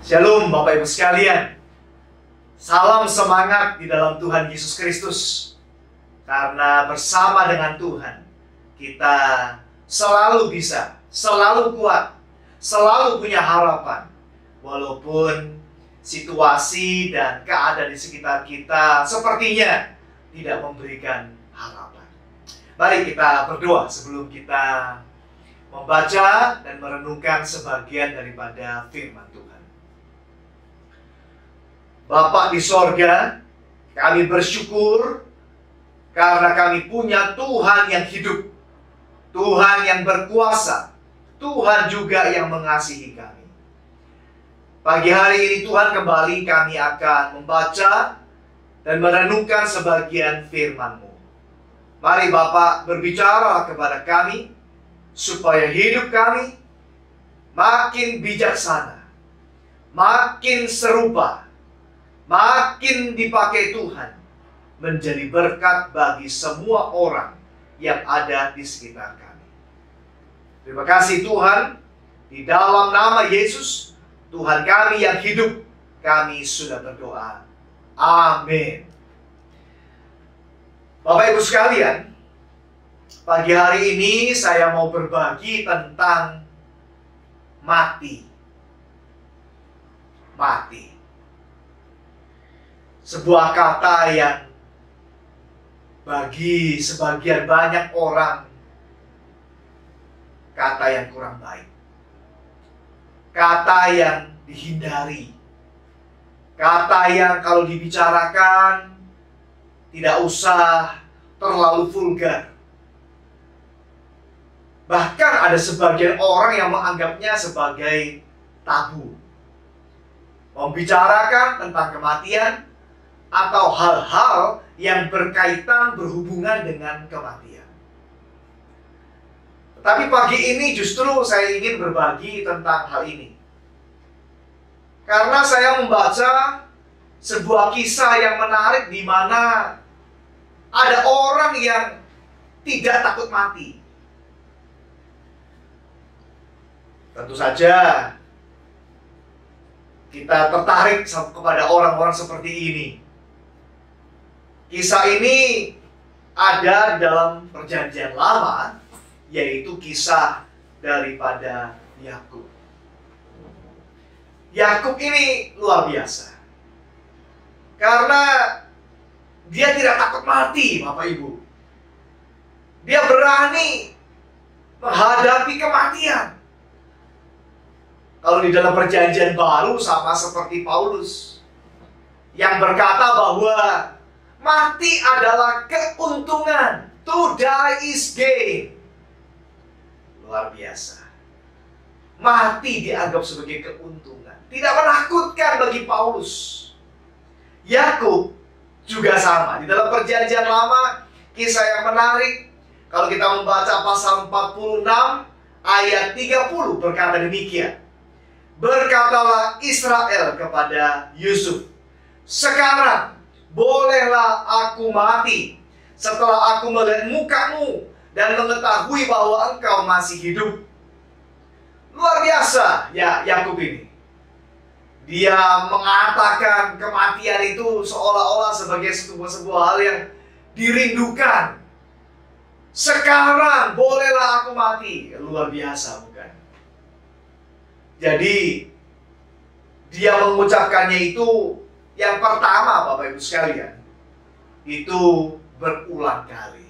Shalom Bapak Ibu sekalian. Salam semangat di dalam Tuhan Yesus Kristus. Karena bersama dengan Tuhan, kita selalu bisa, selalu kuat, selalu punya harapan. Walaupun situasi dan keadaan di sekitar kita sepertinya tidak memberikan harapan. Mari kita berdoa sebelum kita membaca dan merenungkan sebagian daripada firman Tuhan. Bapa di sorga, kami bersyukur karena kami punya Tuhan yang hidup, Tuhan yang berkuasa, Tuhan juga yang mengasihi kami. Pagi hari ini Tuhan kembali kami akan membaca dan merenungkan sebagian firman-Mu. Mari Bapak berbicara kepada kami, supaya hidup kami makin bijaksana, makin serupa, makin dipakai Tuhan menjadi berkat bagi semua orang yang ada di sekitar kami. Terima kasih Tuhan, di dalam nama Yesus, Tuhan kami yang hidup, kami sudah berdoa. Amin. Bapak Ibu sekalian, pagi hari ini saya mau berbagi tentang mati. Mati. Sebuah kata yang bagi sebagian banyak orang kata yang kurang baik. Kata yang dihindari. Kata yang kalau dibicarakan tidak usah terlalu vulgar. Bahkan ada sebagian orang yang menganggapnya sebagai tabu. Membicarakan tentang kematian atau hal-hal yang berkaitan berhubungan dengan kematian. Tetapi pagi ini justru saya ingin berbagi tentang hal ini. Karena saya membaca sebuah kisah yang menarik di mana ada orang yang tidak takut mati. Tentu saja kita tertarik kepada orang-orang seperti ini. Kisah ini ada di dalam Perjanjian Lama, yaitu kisah daripada Yakub. Yakub ini luar biasa. Karena dia tidak takut mati, Bapak Ibu. Dia berani menghadapi kematian. Kalau di dalam Perjanjian Baru sama seperti Paulus yang berkata bahwa mati adalah keuntungan. To die is gain. Luar biasa. Mati dianggap sebagai keuntungan. Tidak menakutkan bagi Paulus. Yakub juga sama. Di dalam Perjanjian Lama, kisah yang menarik. Kalau kita membaca pasal 46 ayat 30 berkata demikian. Berkatalah Israel kepada Yusuf, sekarang bolehlah aku mati setelah aku melihat mukamu dan mengetahui bahwa engkau masih hidup. Luar biasa ya Yakub ini. Dia mengatakan kematian itu seolah-olah sebagai sebuah hal yang dirindukan. Sekarang bolehlah aku mati. Luar biasa bukan? Jadi dia mengucapkannya itu yang pertama Bapak Ibu sekalian, itu berulang kali.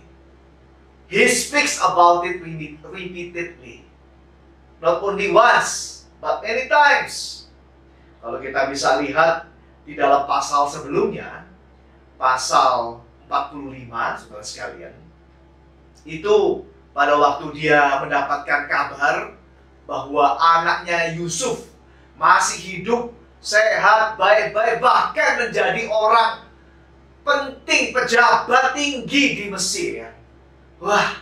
He speaks about it repeatedly. Not only once, but many times. Kalau kita bisa lihat di dalam pasal sebelumnya, pasal 45, saudara sekalian, itu pada waktu dia mendapatkan kabar bahwa anaknya Yusuf masih hidup, sehat, baik-baik, bahkan menjadi orang penting, pejabat tinggi di Mesir. Wah,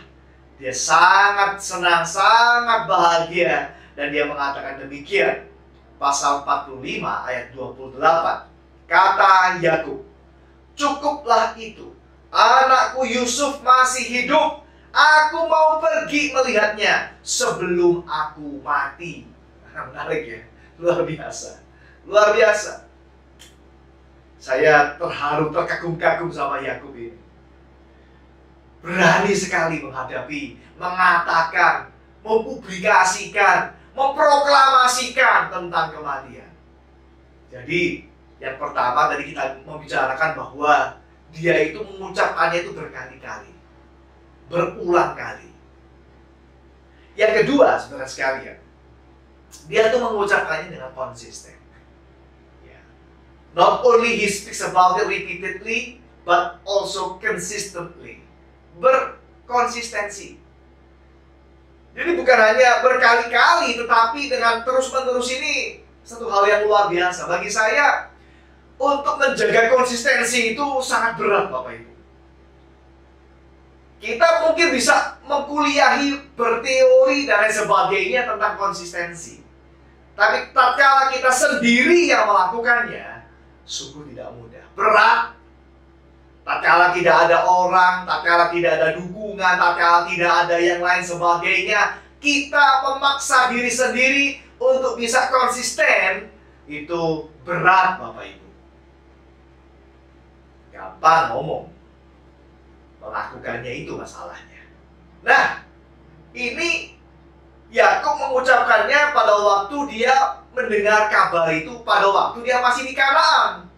dia sangat senang, sangat bahagia. Dan dia mengatakan demikian. Pasal 45 ayat 28. Kata Yakub, cukuplah itu. Anakku Yusuf masih hidup. Aku mau pergi melihatnya sebelum aku mati. Menarik ya, luar biasa. Luar biasa. Saya terharu, terkagum-kagum sama Yakub ini. Berani sekali menghadapi, mengatakan, mempublikasikan, memproklamasikan tentang kematian. Jadi, yang pertama tadi kita membicarakan bahwa dia itu mengucapkannya itu berkali-kali, berulang kali. Yang kedua, saudara sekalian, dia itu mengucapkannya dengan konsisten. Not only he speaks about it repeatedly, but also consistently. Berkonsistensi. Jadi bukan hanya berkali-kali, tetapi dengan terus-menerus ini satu hal yang luar biasa. Bagi saya, untuk menjaga konsistensi itu sangat berat, Bapak Ibu. Kita mungkin bisa mengkuliahi, berteori, dan lain sebagainya tentang konsistensi. Tapi tatkala kita sendiri yang melakukannya, sungguh tidak mudah, berat. Tatkala tidak ada orang, tatkala tidak ada dukungan, tatkala tidak ada yang lain sebagainya, kita memaksa diri sendiri untuk bisa konsisten, itu berat, Bapak Ibu. Gampang ngomong, melakukannya itu masalahnya. Nah, ini Yakub mengucapkannya pada waktu dia mendengar kabar itu, pada waktu dia masih di Kanaan.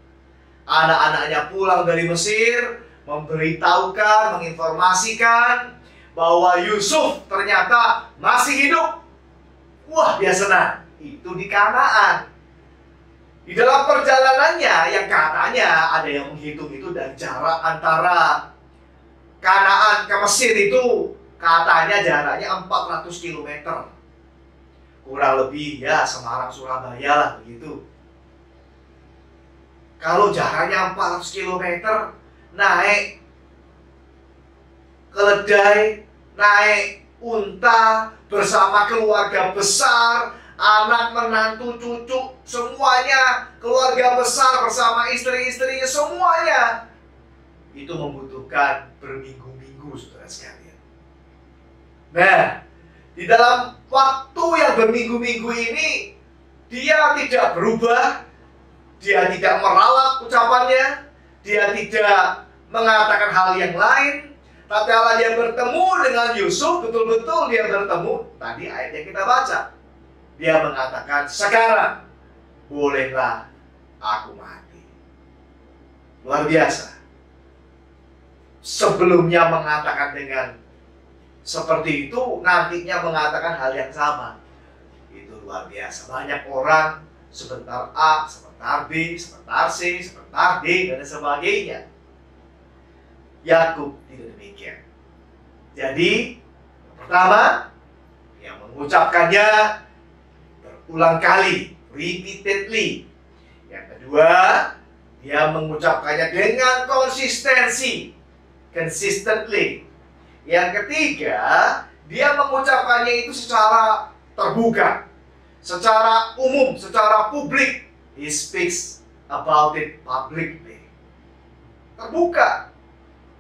Anak-anaknya pulang dari Mesir, memberitahukan, menginformasikan bahwa Yusuf ternyata masih hidup. Wah, dia senang. Itu di Kanaan. Di dalam perjalanannya, yang katanya ada yang menghitung itu, dan jarak antara Kanaan ke Mesir itu katanya jaraknya 400 km. Kurang lebih ya Semarang Surabaya lah begitu. Kalau jaraknya 400 km, naik keledai, naik unta bersama keluarga besar, anak, menantu, cucu, semuanya, keluarga besar bersama istri-istrinya, semuanya. Itu membutuhkan berminggu-minggu, saudara sekalian. Nah, di dalam waktu yang berminggu-minggu ini, dia tidak berubah, dia tidak meralat ucapannya, dia tidak mengatakan hal yang lain. Tatkala dia bertemu dengan Yusuf, betul-betul dia bertemu, tadi ayat yang kita baca. Dia mengatakan, sekarang bolehlah aku mati. Luar biasa. Sebelumnya mengatakan dengan seperti itu, nantinya mengatakan hal yang sama. Itu luar biasa. Banyak orang sebentar A, sebentar B, sebentar C, sebentar D, dan sebagainya. Yakub tidak demikian. Jadi, pertama, yang mengucapkannya berulang kali, repeatedly. Yang kedua, dia mengucapkannya dengan konsistensi, consistently. Yang ketiga, dia mengucapkannya itu secara terbuka, secara umum, secara publik. He speaks about it publicly. Terbuka.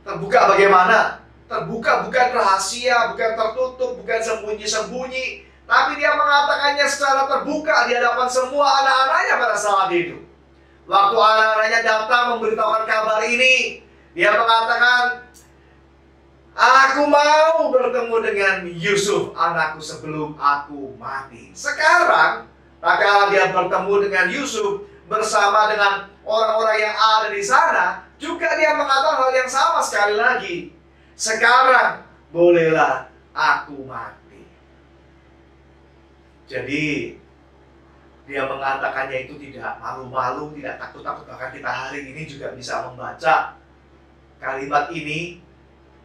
Terbuka bagaimana? Terbuka bukan rahasia, bukan tertutup, bukan sembunyi-sembunyi, tapi dia mengatakannya secara terbuka di hadapan semua anak-anaknya pada saat itu. Waktu anak-anaknya datang memberitahukan kabar ini, dia mengatakan, aku mau bertemu dengan Yusuf, anakku, sebelum aku mati. Sekarang, tatkala dia bertemu dengan Yusuf bersama dengan orang-orang yang ada di sana, juga dia mengatakan hal yang sama sekali lagi. Sekarang, bolehlah aku mati. Jadi, dia mengatakannya itu tidak malu-malu, tidak takut-takut. Bahkan kita hari ini juga bisa membaca kalimat ini.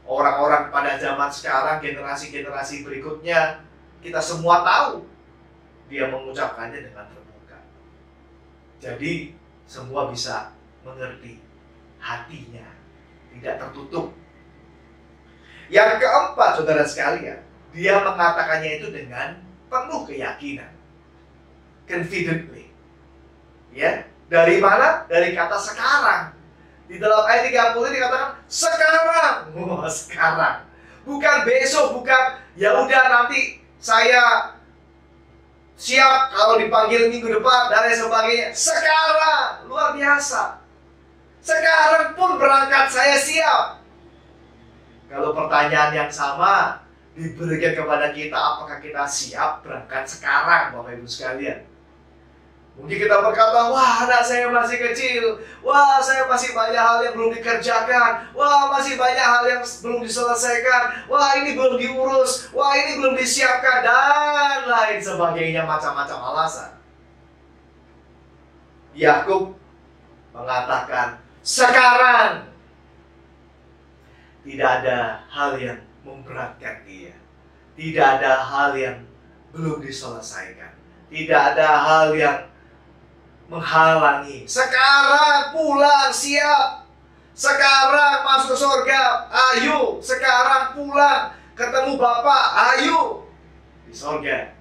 Orang-orang pada zaman sekarang, generasi-generasi berikutnya, kita semua tahu dia mengucapkannya dengan terbuka. Jadi semua bisa mengerti hatinya, tidak tertutup. Yang keempat, saudara sekalian, dia mengatakannya itu dengan penuh keyakinan, confidently. Ya, dari mana? Dari kata sekarang. Di dalam ayat 30 dikatakan sekarang. Oh, sekarang. Bukan besok, bukan ya udah nanti saya Siap kalau dipanggil minggu depan dan lain sebagainya. Sekarang luar biasa. Sekarang pun berangkat, saya siap. Kalau pertanyaan yang sama diberikan kepada kita, apakah kita siap berangkat sekarang, Bapak Ibu sekalian? Mungkin kita berkata, wah anak saya masih kecil, wah saya masih banyak hal yang belum dikerjakan, wah masih banyak hal yang belum diselesaikan, wah ini belum diurus, wah ini belum disiapkan, dan lain sebagainya, macam-macam alasan. Yakub mengatakan, sekarang tidak ada hal yang memberatkan dia, tidak ada hal yang belum diselesaikan, tidak ada hal yang menghalangi. Sekarang pulang, siap. Sekarang masuk surga, ayo. Sekarang pulang, ketemu Bapak, ayo. Di surga.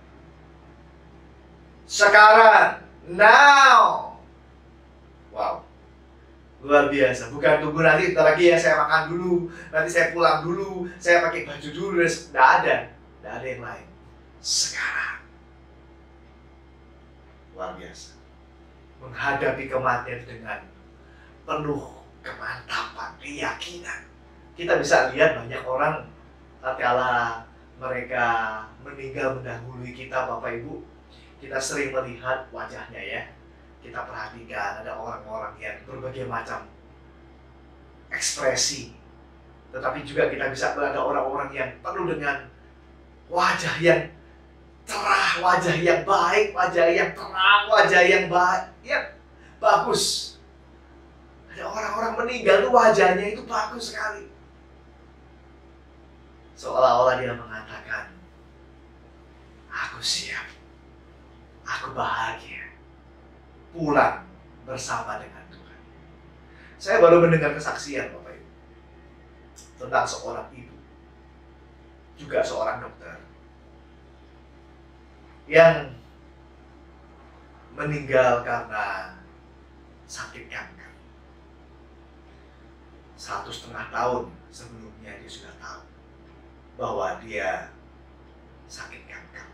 Sekarang, now. Wow, luar biasa. Bukan tunggu nanti, bentar lagi ya saya makan dulu, nanti saya pulang dulu, saya pakai baju dulu. Tidak ada. Tidak ada yang lain. Sekarang. Luar biasa. Menghadapi kematian dengan penuh kemantapan, keyakinan. Kita bisa lihat banyak orang tatkala mereka meninggal mendahului kita, Bapak Ibu, kita sering melihat wajahnya ya. Kita perhatikan ada orang-orang yang berbagai macam ekspresi. Tetapi juga kita bisa melihat ada orang-orang yang penuh dengan wajah yang cerah, wajah yang baik, wajah yang terang, wajah yang baik, ya bagus. Ada orang-orang meninggal tuh wajahnya itu bagus sekali. Seolah-olah dia mengatakan, aku siap, aku bahagia, pulang bersama dengan Tuhan. Saya baru mendengar kesaksian, Bapak Ibu, tentang seorang ibu, juga seorang dokter, yang meninggal karena sakit kanker. 1,5 tahun sebelumnya dia sudah tahu bahwa dia sakit kanker.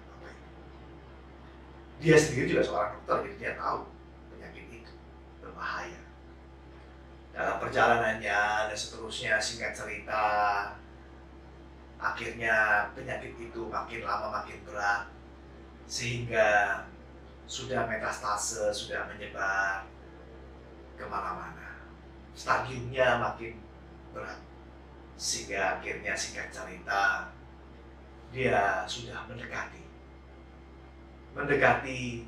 Dia sendiri juga seorang dokter, jadi dia tahu penyakit itu berbahaya. Dalam perjalanannya dan seterusnya, singkat cerita, akhirnya penyakit itu makin lama makin berat, sehingga sudah metastase, sudah menyebar kemana-mana. Stadiumnya makin berat, sehingga akhirnya singkat cerita dia sudah mendekati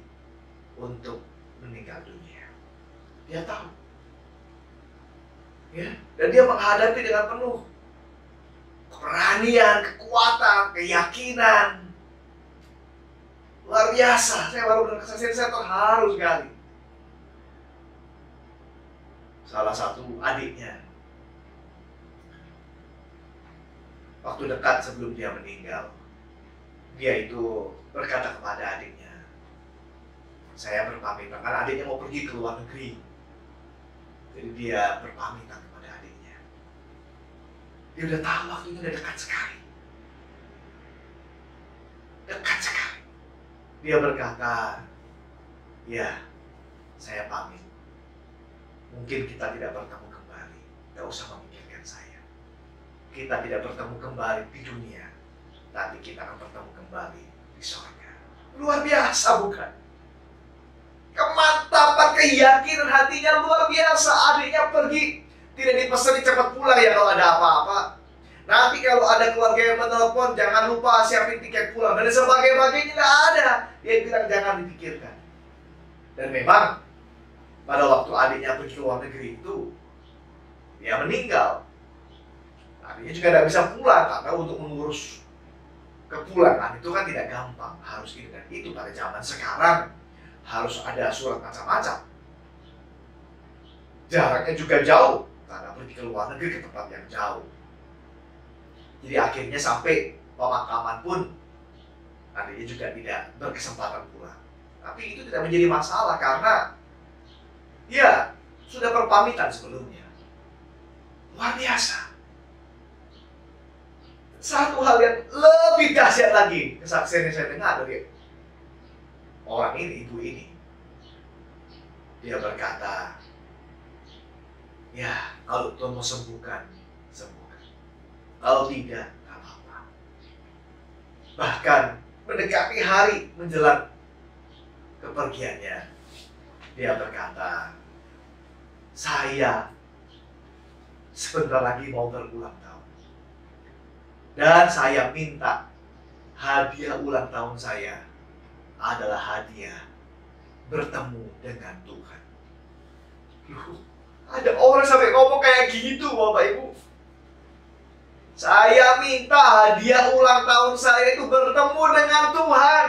untuk meninggal dunia. Dia tahu, ya, dan dia menghadapi dengan penuh keberanian, kekuatan, keyakinan. Luar biasa. Saya baru mendengar kesaksian, saya terharu sekali. Salah satu adiknya, waktu dekat sebelum dia meninggal, dia itu berkata kepada adiknya, saya berpamitan, karena adiknya mau pergi ke luar negeri. Jadi dia berpamitan kepada adiknya. Dia udah tahu waktunya udah dekat sekali. Dekat sekali. Dia berkata, ya, saya pamit. Mungkin kita tidak bertemu kembali. Tidak usah memikirkan saya. Kita tidak bertemu kembali di dunia, tapi kita akan bertemu kembali di surga. Luar biasa, bukan? Kemantapan, keyakinan hatinya luar biasa. Adiknya pergi, tidak dipesan cepat pulang ya kalau ada apa-apa. Nanti kalau ada keluarga yang menelpon, jangan lupa siapin tiket pulang dan sebagainya, tidak ada. Dia bilang jangan dipikirkan. Dan memang pada waktu adiknya pergi ke luar negeri itu, dia meninggal. Adiknya juga tidak bisa pulang karena untuk mengurus kepulangan itu kan tidak gampang. Harus ini dan itu pada zaman sekarang harus ada surat macam-macam. Jaraknya juga jauh karena pergi ke luar negeri ke tempat yang jauh. Jadi akhirnya sampai pemakaman pun adiknya juga tidak berkesempatan pulang. Tapi itu tidak menjadi masalah karena ya sudah berpamitan sebelumnya. Luar biasa. Satu hal yang lebih dahsyat lagi kesaksian yang saya dengar dari orang ini, ibu ini, dia berkata, ya kalau Tuhan mau sembuhkan, sembuhkan. Kalau tidak, tak apa-apa. Bahkan mendekati hari menjelang kepergiannya, dia berkata, saya sebentar lagi mau berulang tahun. Dan saya minta hadiah ulang tahun saya adalah hadiah bertemu dengan Tuhan. Loh, ada orang sampai ngomong kayak gitu, Bapak Ibu. Saya minta hadiah ulang tahun saya itu bertemu dengan Tuhan.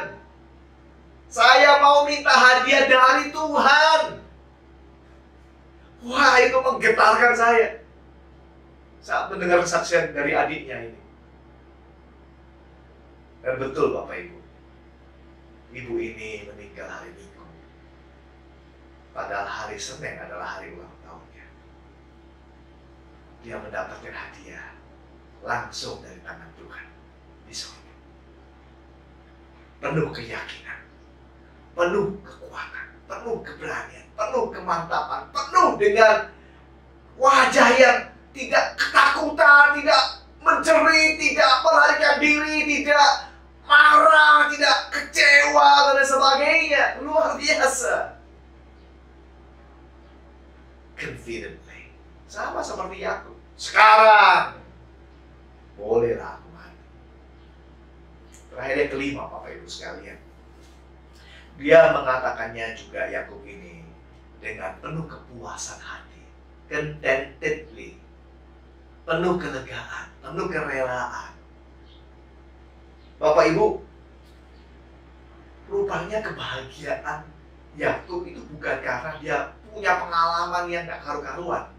Saya mau minta hadiah dari Tuhan. Wah, itu menggetarkan saya saat mendengar kesaksian dari adiknya ini. Dan betul Bapak Ibu, ibu ini meninggal hari Minggu. Padahal hari Senin adalah hari ulang tahunnya. Dia mendapatkan hadiah langsung dari tangan Tuhan di surga. Penuh keyakinan, penuh kekuatan, penuh keberanian, penuh kemantapan, penuh dengan wajah yang tidak ketakutan, tidak menjerit, tidak melarikan diri, tidak marah, tidak kecewa, dan sebagainya. Luar biasa. Confidently. Sama seperti Yakub. Sekarang bolehlah aku mati. Terakhir yang kelima, Bapak Ibu sekalian. Dia mengatakannya juga, Yakub ini, dengan penuh kepuasan hati. Contentedly. Penuh kelegaan, penuh kerelaan. Bapak Ibu, rupanya kebahagiaan Yakub itu bukan karena dia punya pengalaman yang gak karu-karuan.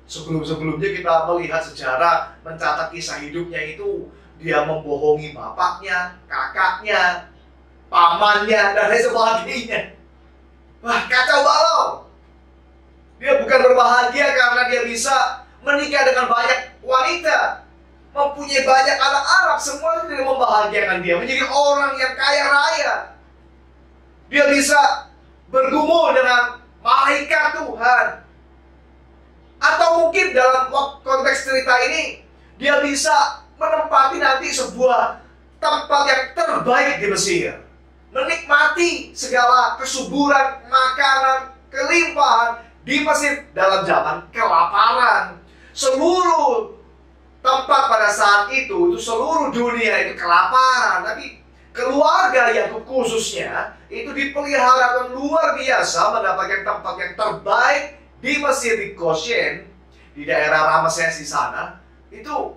Sebelum-sebelumnya kita melihat sejarah, mencatat kisah hidupnya itu, dia membohongi bapaknya, kakaknya, pamannya, dan lain sebagainya. Wah, kacau balau. Dia bukan berbahagia karena dia bisa menikah dengan banyak wanita, mempunyai banyak anak-anak, semua itu tidak membahagiakan dia. Menjadi orang yang kaya raya. Dia bisa bergumul dengan malaikat Tuhan. Atau mungkin dalam konteks cerita ini, dia bisa menempati nanti sebuah tempat yang terbaik di Mesir. Menikmati segala kesuburan, makanan, kelimpahan di Mesir dalam zaman kelaparan. Seluruh tempat pada saat itu seluruh dunia itu kelaparan. Tapi keluarga Yakub khususnya itu dipelihara dengan luar biasa, mendapatkan tempat yang terbaik di Mesir, di Goshen, di daerah Ramses di sana. Itu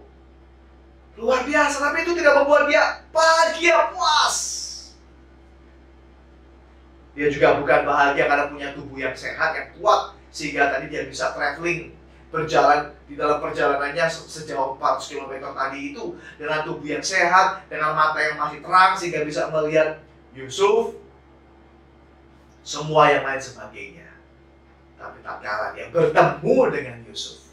luar biasa, tapi itu tidak membuat dia bahagia, puas. Dia juga bukan bahagia karena punya tubuh yang sehat, yang kuat, sehingga tadi dia bisa traveling, berjalan di dalam perjalanannya sejauh 400 km tadi itu dengan tubuh yang sehat, dengan mata yang masih terang, sehingga bisa melihat Yusuf, semua yang lain sebagainya. Tapi tak kala dia bertemu dengan Yusuf,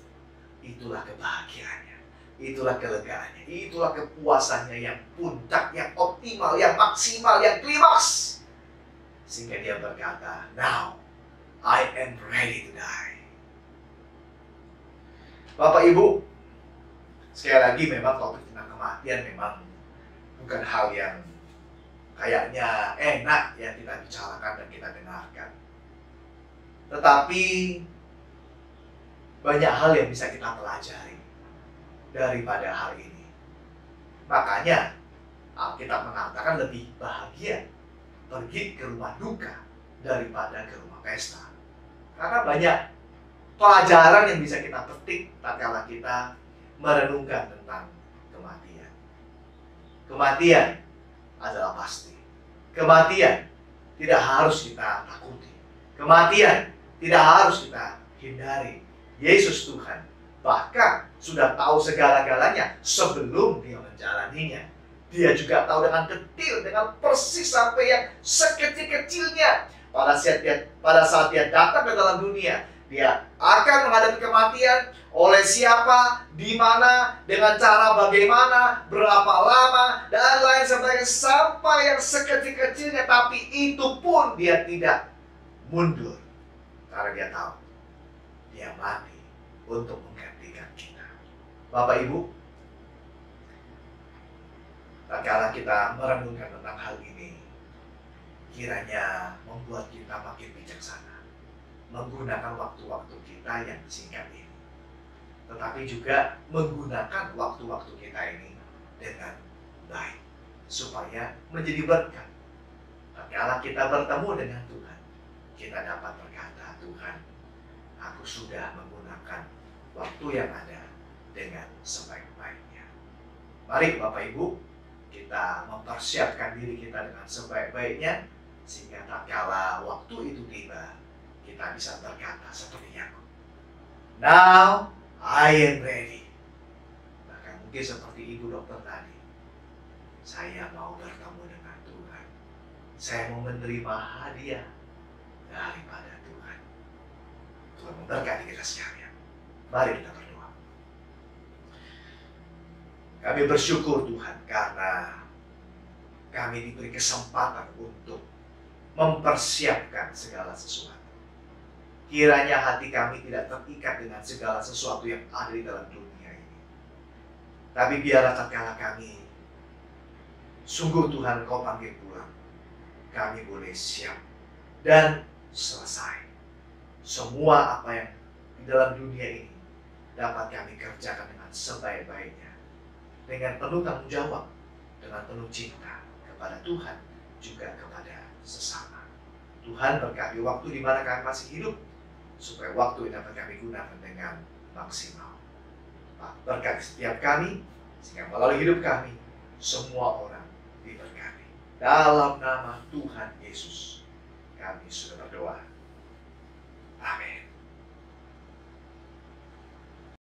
itulah kebahagiaannya, itulah kelegaannya, itulah kepuasannya yang puncak, yang optimal, yang maksimal, yang klimaks. Sehingga dia berkata, now I am ready to die. Bapak Ibu, sekali lagi memang topik tentang kematian memang bukan hal yang kayaknya enak yang kita bicarakan dan kita dengarkan. Tetapi banyak hal yang bisa kita pelajari daripada hal ini. Makanya Alkitab mengatakan lebih bahagia pergi ke rumah duka daripada ke rumah pesta. Karena banyak pelajaran yang bisa kita petik tatkala kita merenungkan tentang kematian. Kematian adalah pasti. Kematian tidak harus kita takuti. Kematian tidak harus kita hindari. Yesus Tuhan bahkan sudah tahu segala-galanya sebelum dia menjalaninya. Dia juga tahu dengan detail, dengan persis sampai yang sekecil-kecilnya. Pada saat dia datang ke dalam dunia, Dia akan menghadapi kematian oleh siapa, di mana, dengan cara bagaimana, berapa lama, dan lain sebagainya, sampai yang sekecil-kecilnya. Tapi itu pun dia tidak mundur, karena dia tahu dia mati untuk menggantikan kita. Bapak Ibu, tatkala kita merenungkan tentang hal ini, kiranya membuat kita makin bijaksana menggunakan waktu-waktu kita yang singkat ini, tetapi juga menggunakan waktu-waktu kita ini dengan baik, supaya menjadi berkat. Tatkala kita bertemu dengan Tuhan, kita dapat berkata, Tuhan, aku sudah menggunakan waktu yang ada dengan sebaik-baiknya. Mari Bapak Ibu, kita mempersiapkan diri kita dengan sebaik-baiknya, sehingga tatkala waktu itu tiba, kita bisa berkata seperti Yakub, now I am ready. Bahkan mungkin seperti ibu dokter tadi, saya mau bertemu dengan Tuhan. Saya mau menerima hadiah daripada Tuhan. Tuhan memberkati kita sekalian. Mari kita berdoa. Kami bersyukur Tuhan karena kami diberi kesempatan untuk mempersiapkan segala sesuatu. Kiranya hati kami tidak terikat dengan segala sesuatu yang ada di dalam dunia ini. Tapi biarlah tatkala kami sungguh Tuhan Kau panggil pulang, kami boleh siap dan selesai. Semua apa yang di dalam dunia ini dapat kami kerjakan dengan sebaik-baiknya, dengan penuh tanggung jawab, dengan penuh cinta kepada Tuhan juga kepada sesama. Tuhan berkati waktu di mana kami masih hidup, supaya waktu yang dapat kami gunakan dengan maksimal. Berkati setiap kami, sehingga melalui hidup kami, semua orang diberkati. Dalam nama Tuhan Yesus, kami sudah berdoa.